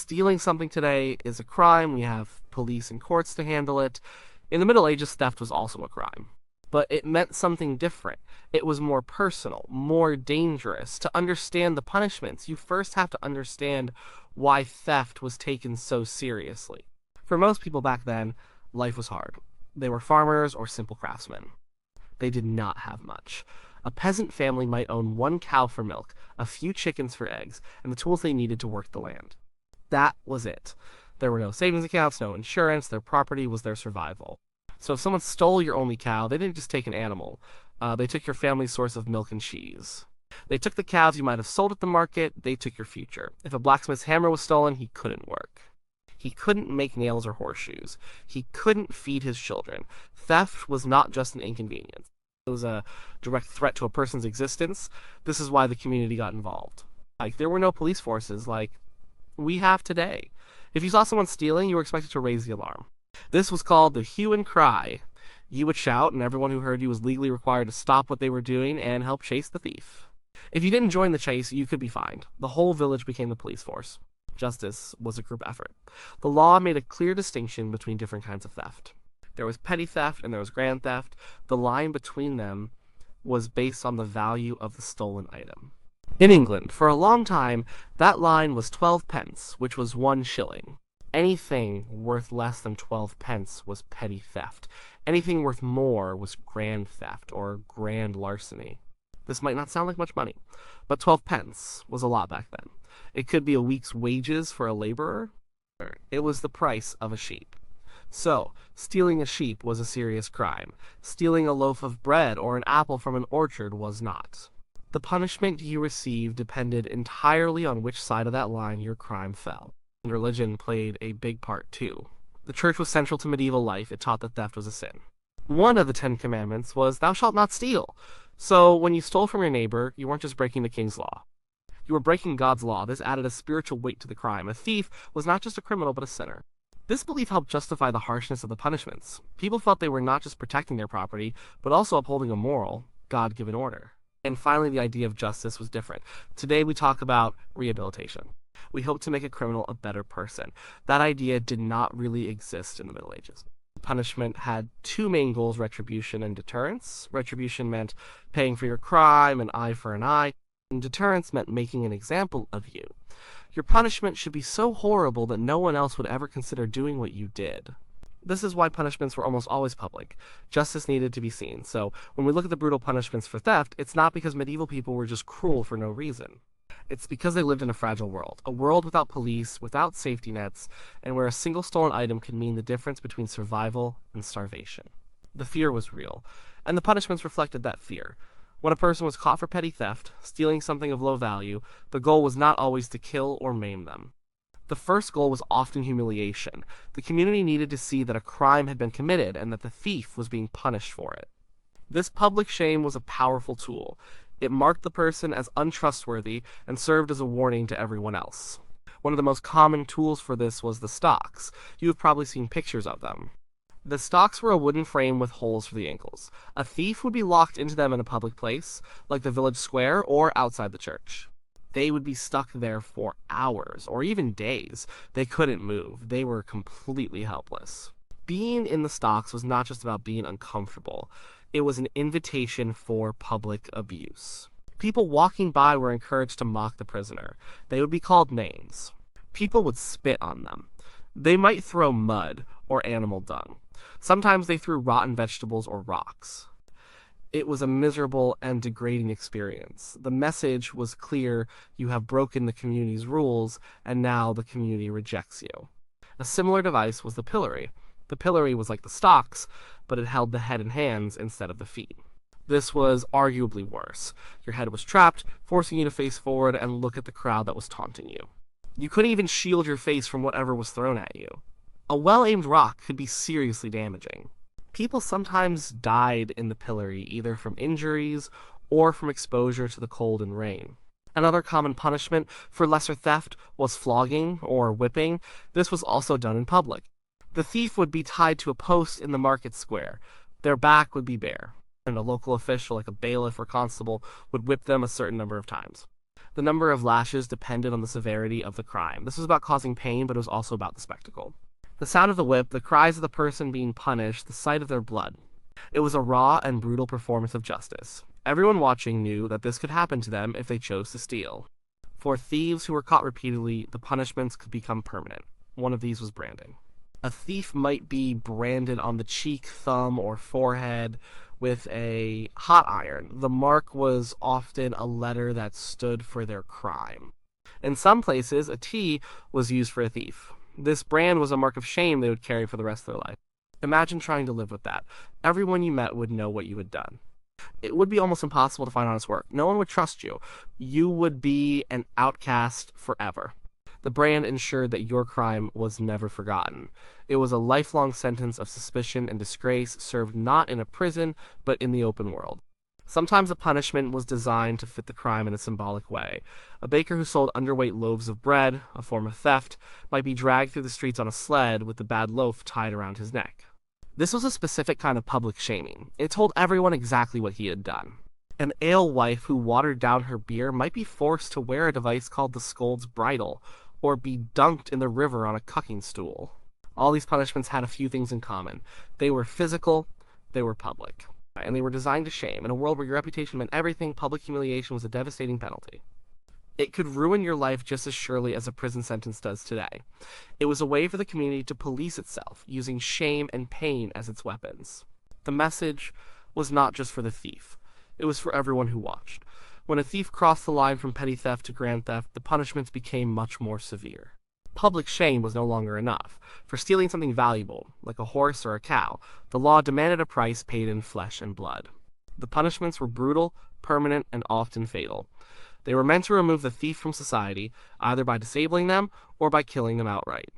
Stealing something today is a crime. We have police and courts to handle it. In the Middle Ages, theft was also a crime. But it meant something different. It was more personal, more dangerous. To understand the punishments, you first have to understand why theft was taken so seriously. For most people back then, life was hard. They were farmers or simple craftsmen. They did not have much. A peasant family might own one cow for milk, a few chickens for eggs, and the tools they needed to work the land. That was it. There were no savings accounts, no insurance, their property was their survival. So if someone stole your only cow, they didn't just take an animal. They took your family's source of milk and cheese. They took the cows you might have sold at the market, they took your future. If a blacksmith's hammer was stolen, he couldn't work. He couldn't make nails or horseshoes. He couldn't feed his children. Theft was not just an inconvenience. It was a direct threat to a person's existence. This is why the community got involved. There were no police forces like we have today. If you saw someone stealing, you were expected to raise the alarm. This was called the hue and cry. You would shout, and everyone who heard you was legally required to stop what they were doing and help chase the thief. If you didn't join the chase, you could be fined. The whole village became the police force. Justice was a group effort. The law made a clear distinction between different kinds of theft. There was petty theft and there was grand theft. The line between them was based on the value of the stolen item. In England, for a long time, that line was 12 pence, which was 1 shilling. Anything worth less than 12 pence was petty theft. Anything worth more was grand theft or grand larceny. This might not sound like much money, but 12 pence was a lot back then. It could be a week's wages for a laborer. It was the price of a sheep. So, stealing a sheep was a serious crime. Stealing a loaf of bread or an apple from an orchard was not. The punishment you received depended entirely on which side of that line your crime fell. And religion played a big part too. The church was central to medieval life. It taught that theft was a sin. One of the 10 Commandments was, "Thou shalt not steal." So, when you stole from your neighbor, you weren't just breaking the king's law. You were breaking God's law. This added a spiritual weight to the crime. A thief was not just a criminal, but a sinner. This belief helped justify the harshness of the punishments. People felt they were not just protecting their property, but also upholding a moral, God-given order. And finally, the idea of justice was different. Today, we talk about rehabilitation. We hope to make a criminal a better person. That idea did not really exist in the Middle Ages. Punishment had two main goals: retribution and deterrence. Retribution meant paying for your crime, an eye for an eye, and deterrence meant making an example of you. Your punishment should be so horrible that no one else would ever consider doing what you did. This is why punishments were almost always public. Justice needed to be seen. So when we look at the brutal punishments for theft, it's not because medieval people were just cruel for no reason. It's because they lived in a fragile world. A world without police, without safety nets, and where a single stolen item could mean the difference between survival and starvation. The fear was real, and the punishments reflected that fear. When a person was caught for petty theft, stealing something of low value, the goal was not always to kill or maim them. The first goal was often humiliation. The community needed to see that a crime had been committed and that the thief was being punished for it. This public shame was a powerful tool. It marked the person as untrustworthy and served as a warning to everyone else. One of the most common tools for this was the stocks. You have probably seen pictures of them. The stocks were a wooden frame with holes for the ankles. A thief would be locked into them in a public place, like the village square or outside the church. They would be stuck there for hours or even days. They couldn't move. They were completely helpless. Being in the stocks was not just about being uncomfortable. It was an invitation for public abuse. People walking by were encouraged to mock the prisoner. They would be called names. People would spit on them. They might throw mud or animal dung. Sometimes they threw rotten vegetables or rocks. It was a miserable and degrading experience. The message was clear: you have broken the community's rules, and now the community rejects you. A similar device was the pillory. The pillory was like the stocks, but it held the head and hands instead of the feet. This was arguably worse. Your head was trapped, forcing you to face forward and look at the crowd that was taunting you. You couldn't even shield your face from whatever was thrown at you. A well-aimed rock could be seriously damaging. People sometimes died in the pillory, either from injuries or from exposure to the cold and rain. Another common punishment for lesser theft was flogging or whipping. This was also done in public. The thief would be tied to a post in the market square. Their back would be bare, and a local official, like a bailiff or constable, would whip them a certain number of times. The number of lashes depended on the severity of the crime. This was about causing pain, but it was also about the spectacle. The sound of the whip, the cries of the person being punished, the sight of their blood. It was a raw and brutal performance of justice. Everyone watching knew that this could happen to them if they chose to steal. For thieves who were caught repeatedly, the punishments could become permanent. One of these was branding. A thief might be branded on the cheek, thumb, or forehead with a hot iron. The mark was often a letter that stood for their crime. In some places, a T was used for a thief. This brand was a mark of shame they would carry for the rest of their life. Imagine trying to live with that. Everyone you met would know what you had done. It would be almost impossible to find honest work. No one would trust you. You would be an outcast forever. The brand ensured that your crime was never forgotten. It was a lifelong sentence of suspicion and disgrace served not in a prison, but in the open world. Sometimes the punishment was designed to fit the crime in a symbolic way. A baker who sold underweight loaves of bread, a form of theft, might be dragged through the streets on a sled with the bad loaf tied around his neck. This was a specific kind of public shaming. It told everyone exactly what he had done. An alewife who watered down her beer might be forced to wear a device called the scold's bridle, or be dunked in the river on a cucking stool. All these punishments had a few things in common. They were physical, they were public, and they were designed to shame. In a world where your reputation meant everything, public humiliation was a devastating penalty. It could ruin your life just as surely as a prison sentence does today. It was a way for the community to police itself, using shame and pain as its weapons. The message was not just for the thief. It was for everyone who watched. When a thief crossed the line from petty theft to grand theft, the punishments became much more severe. Public shame was no longer enough. For stealing something valuable, like a horse or a cow, the law demanded a price paid in flesh and blood. The punishments were brutal, permanent, and often fatal. They were meant to remove the thief from society, either by disabling them or by killing them outright.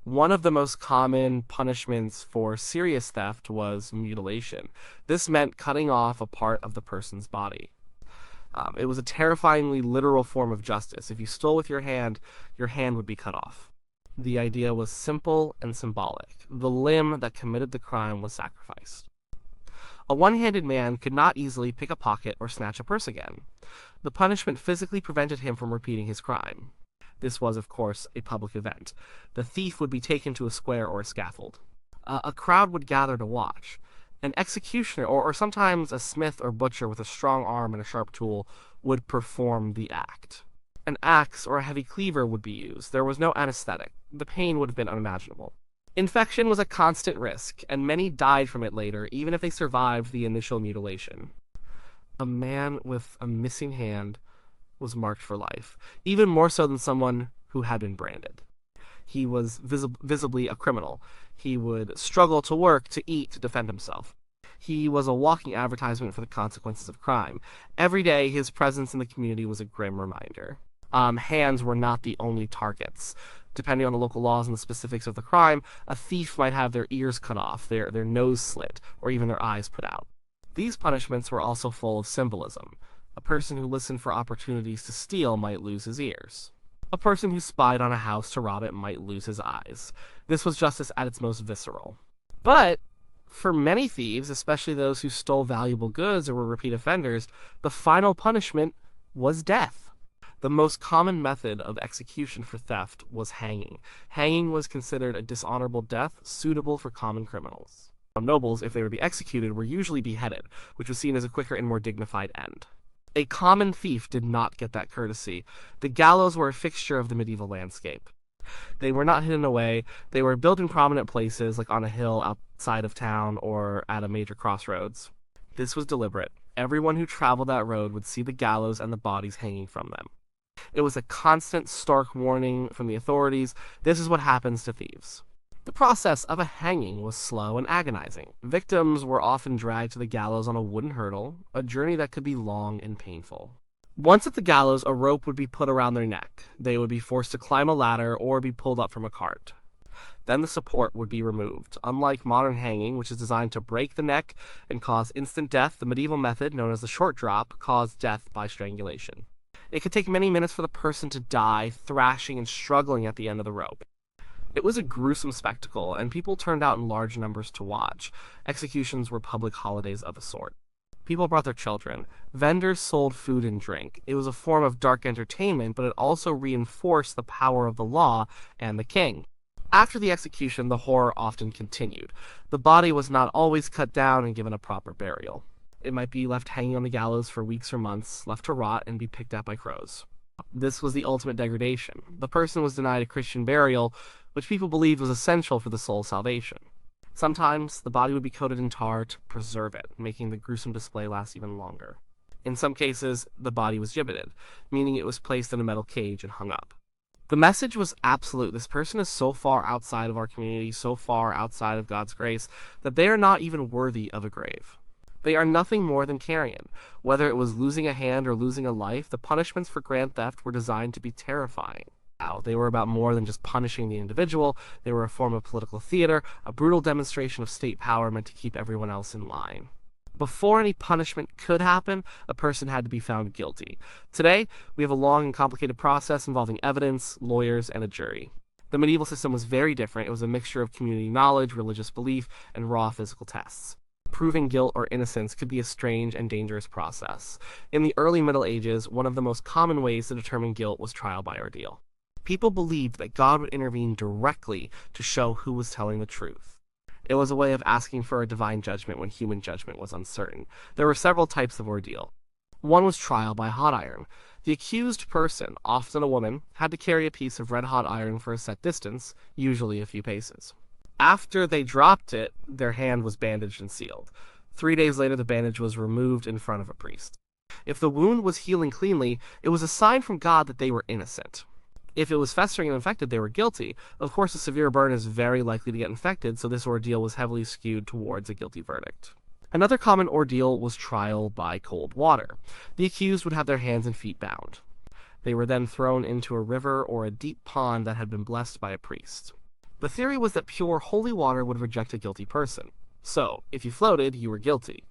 One of the most common punishments for serious theft was mutilation. This meant cutting off a part of the person's body. It was a terrifyingly literal form of justice. If you stole with your hand would be cut off. The idea was simple and symbolic. The limb that committed the crime was sacrificed. A one-handed man could not easily pick a pocket or snatch a purse again. The punishment physically prevented him from repeating his crime. This was, of course, a public event. The thief would be taken to a square or a scaffold. A crowd would gather to watch. An executioner, or sometimes a smith or butcher with a strong arm and a sharp tool, would perform the act. An axe or a heavy cleaver would be used. There was no anesthetic. The pain would have been unimaginable. Infection was a constant risk, and many died from it later, even if they survived the initial mutilation. A man with a missing hand was marked for life, even more so than someone who had been branded. He was visibly a criminal. He would struggle to work, to eat, to defend himself. He was a walking advertisement for the consequences of crime. Every day, his presence in the community was a grim reminder. Hands were not the only targets. Depending on the local laws and the specifics of the crime, a thief might have their ears cut off, their nose slit, or even their eyes put out. These punishments were also full of symbolism. A person who listened for opportunities to steal might lose his ears. A person who spied on a house to rob it might lose his eyes. This was justice at its most visceral. But for many thieves, especially those who stole valuable goods or were repeat offenders, the final punishment was death. The most common method of execution for theft was hanging. Hanging was considered a dishonorable death suitable for common criminals. Nobles, if they were to be executed, were usually beheaded, which was seen as a quicker and more dignified end. A common thief did not get that courtesy. The gallows were a fixture of the medieval landscape. They were not hidden away. They were built in prominent places, like on a hill outside of town or at a major crossroads. This was deliberate. Everyone who traveled that road would see the gallows and the bodies hanging from them. It was a constant, stark warning from the authorities. This is what happens to thieves. The process of a hanging was slow and agonizing. Victims were often dragged to the gallows on a wooden hurdle, a journey that could be long and painful. Once at the gallows, a rope would be put around their neck. They would be forced to climb a ladder or be pulled up from a cart. Then the support would be removed. Unlike modern hanging, which is designed to break the neck and cause instant death, the medieval method, known as the short drop, caused death by strangulation. It could take many minutes for the person to die, thrashing and struggling at the end of the rope. It was a gruesome spectacle, and people turned out in large numbers to watch. Executions were public holidays of a sort. People brought their children. Vendors sold food and drink. It was a form of dark entertainment, but it also reinforced the power of the law and the king. After the execution, the horror often continued. The body was not always cut down and given a proper burial. It might be left hanging on the gallows for weeks or months, left to rot and be picked at by crows. This was the ultimate degradation. The person was denied a Christian burial, which people believed was essential for the soul's salvation. Sometimes the body would be coated in tar to preserve it, making the gruesome display last even longer. In some cases, the body was gibbeted, meaning it was placed in a metal cage and hung up. The message was absolute. This person is so far outside of our community, so far outside of God's grace, that they are not even worthy of a grave. They are nothing more than carrion. Whether it was losing a hand or losing a life, the punishments for grand theft were designed to be terrifying. They were about more than just punishing the individual. They were a form of political theater, a brutal demonstration of state power meant to keep everyone else in line. Before any punishment could happen, a person had to be found guilty. Today, we have a long and complicated process involving evidence, lawyers, and a jury. The medieval system was very different. It was a mixture of community knowledge, religious belief, and raw physical tests. Proving guilt or innocence could be a strange and dangerous process. In the early Middle Ages, one of the most common ways to determine guilt was trial by ordeal. People believed that God would intervene directly to show who was telling the truth. It was a way of asking for a divine judgment when human judgment was uncertain. There were several types of ordeal. One was trial by hot iron. The accused person, often a woman, had to carry a piece of red-hot iron for a set distance, usually a few paces. After they dropped it, their hand was bandaged and sealed. 3 days later, the bandage was removed in front of a priest. If the wound was healing cleanly, it was a sign from God that they were innocent. If it was festering and infected, they were guilty. Of course, a severe burn is very likely to get infected, so this ordeal was heavily skewed towards a guilty verdict. Another common ordeal was trial by cold water. The accused would have their hands and feet bound. They were then thrown into a river or a deep pond that had been blessed by a priest. The theory was that pure, holy water would reject a guilty person. So, if you floated, you were guilty.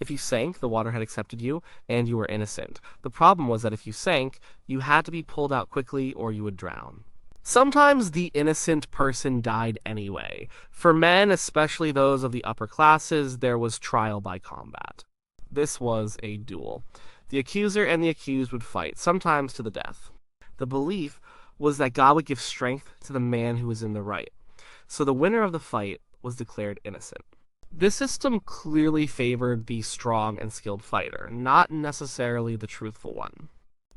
If you sank, the water had accepted you, and you were innocent. The problem was that if you sank, you had to be pulled out quickly or you would drown. Sometimes the innocent person died anyway. For men, especially those of the upper classes, there was trial by combat. This was a duel. The accuser and the accused would fight, sometimes to the death. The belief was that God would give strength to the man who was in the right. So the winner of the fight was declared innocent. This system clearly favored the strong and skilled fighter, not necessarily the truthful one.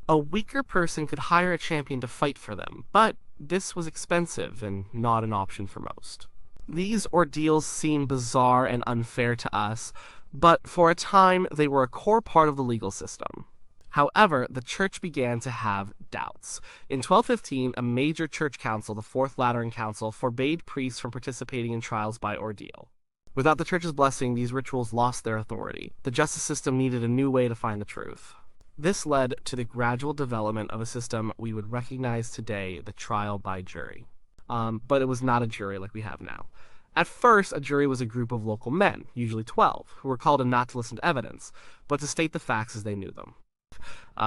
A weaker person could hire a champion to fight for them, but this was expensive and not an option for most. These ordeals seem bizarre and unfair to us, but for a time they were a core part of the legal system. However, the church began to have doubts. In 1215, a major church council, the Fourth Lateran Council, forbade priests from participating in trials by ordeal. Without the church's blessing, these rituals lost their authority. The justice system needed a new way to find the truth. This led to the gradual development of a system we would recognize today, the trial by jury. But it was not a jury like we have now. At first, a jury was a group of local men, usually 12, who were called in not to listen to evidence, but to state the facts as they knew them.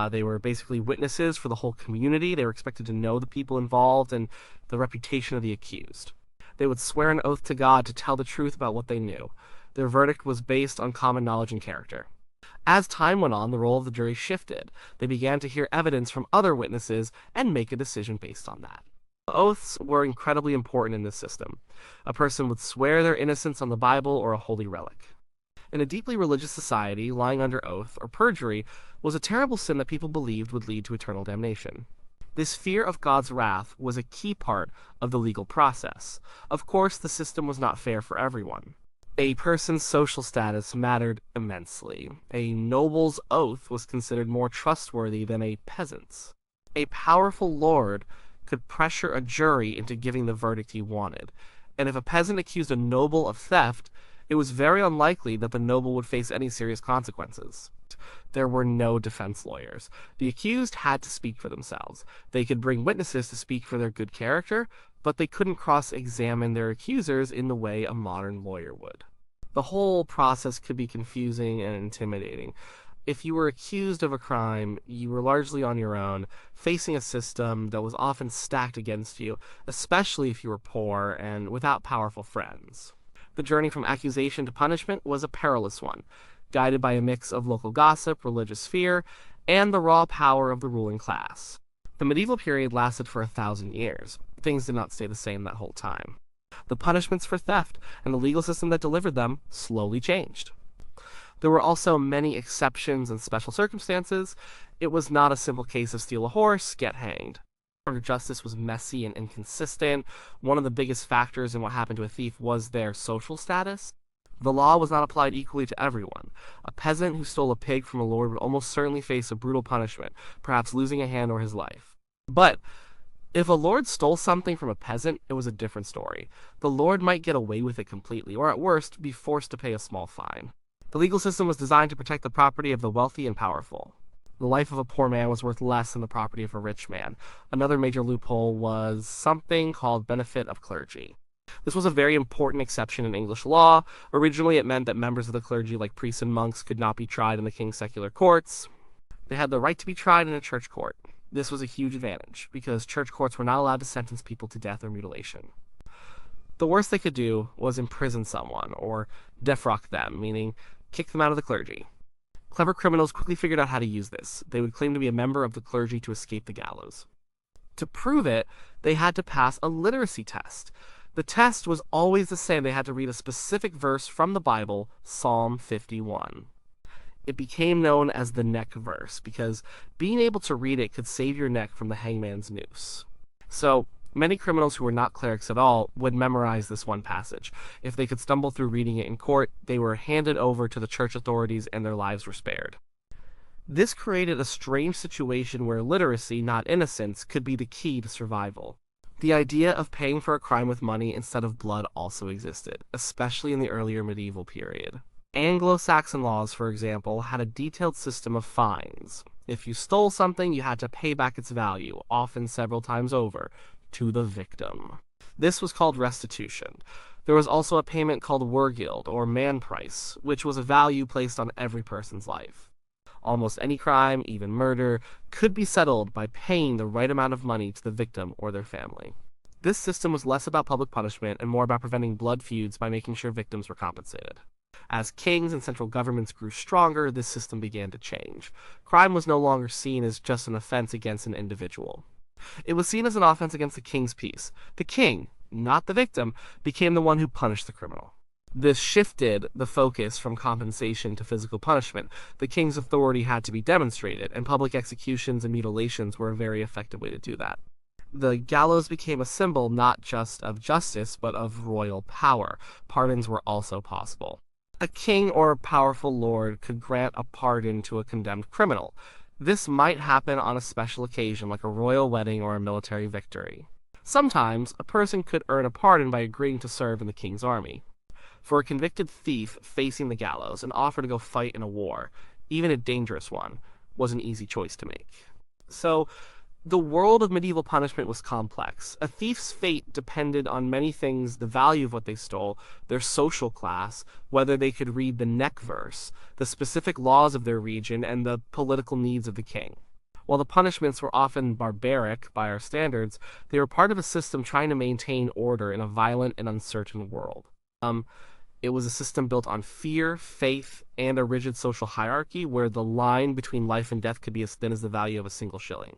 They were basically witnesses for the whole community. They were expected to know the people involved and the reputation of the accused. They would swear an oath to God to tell the truth about what they knew. Their verdict was based on common knowledge and character. As time went on, the role of the jury shifted. They began to hear evidence from other witnesses and make a decision based on that. Oaths were incredibly important in this system. A person would swear their innocence on the Bible or a holy relic. In a deeply religious society, lying under oath, or perjury, was a terrible sin that people believed would lead to eternal damnation. This fear of God's wrath was a key part of the legal process. Of course, the system was not fair for everyone. A person's social status mattered immensely. A noble's oath was considered more trustworthy than a peasant's. A powerful lord could pressure a jury into giving the verdict he wanted, and if a peasant accused a noble of theft, it was very unlikely that the noble would face any serious consequences. There were no defense lawyers. The accused had to speak for themselves. They could bring witnesses to speak for their good character, but they couldn't cross-examine their accusers in the way a modern lawyer would. The whole process could be confusing and intimidating. If you were accused of a crime, you were largely on your own, facing a system that was often stacked against you, especially if you were poor and without powerful friends. The journey from accusation to punishment was a perilous one. guided by a mix of local gossip, religious fear, and the raw power of the ruling class. The medieval period lasted for 1,000 years. Things did not stay the same that whole time. The punishments for theft and the legal system that delivered them slowly changed. There were also many exceptions and special circumstances. It was not a simple case of steal a horse, get hanged. Justice was messy and inconsistent. One of the biggest factors in what happened to a thief was their social status. The law was not applied equally to everyone. A peasant who stole a pig from a lord would almost certainly face a brutal punishment, perhaps losing a hand or his life. But if a lord stole something from a peasant, it was a different story. The lord might get away with it completely, or at worst, be forced to pay a small fine. The legal system was designed to protect the property of the wealthy and powerful. The life of a poor man was worth less than the property of a rich man. Another major loophole was something called benefit of clergy. This was a very important exception in English law. Originally, it meant that members of the clergy, like priests and monks, could not be tried in the king's secular courts. They had the right to be tried in a church court. This was a huge advantage, because church courts were not allowed to sentence people to death or mutilation. The worst they could do was imprison someone, or defrock them, meaning kick them out of the clergy. Clever criminals quickly figured out how to use this. They would claim to be a member of the clergy to escape the gallows. To prove it, they had to pass a literacy test. The test was always the same. They had to read a specific verse from the Bible, Psalm 51. It became known as the neck verse because being able to read it could save your neck from the hangman's noose. So, many criminals who were not clerics at all would memorize this one passage. If they could stumble through reading it in court, they were handed over to the church authorities and their lives were spared. This created a strange situation where literacy, not innocence, could be the key to survival. The idea of paying for a crime with money instead of blood also existed, especially in the earlier medieval period. Anglo-Saxon laws, for example, had a detailed system of fines. If you stole something, you had to pay back its value, often several times over, to the victim. This was called restitution. There was also a payment called wergild, or man price, which was a value placed on every person's life. Almost any crime, even murder, could be settled by paying the right amount of money to the victim or their family. This system was less about public punishment and more about preventing blood feuds by making sure victims were compensated. As kings and central governments grew stronger, this system began to change. Crime was no longer seen as just an offense against an individual. It was seen as an offense against the king's peace. The king, not the victim, became the one who punished the criminal. This shifted the focus from compensation to physical punishment. The king's authority had to be demonstrated, and public executions and mutilations were a very effective way to do that. The gallows became a symbol not just of justice, but of royal power. Pardons were also possible. A king or a powerful lord could grant a pardon to a condemned criminal. This might happen on a special occasion like a royal wedding or a military victory. Sometimes, a person could earn a pardon by agreeing to serve in the king's army. For a convicted thief facing the gallows, an offer to go fight in a war, even a dangerous one, was an easy choice to make. So, the world of medieval punishment was complex. A thief's fate depended on many things: the value of what they stole, their social class, whether they could read the neck verse, the specific laws of their region, and the political needs of the king. While the punishments were often barbaric by our standards, they were part of a system trying to maintain order in a violent and uncertain world. It was a system built on fear, faith, and a rigid social hierarchy where the line between life and death could be as thin as the value of a single shilling.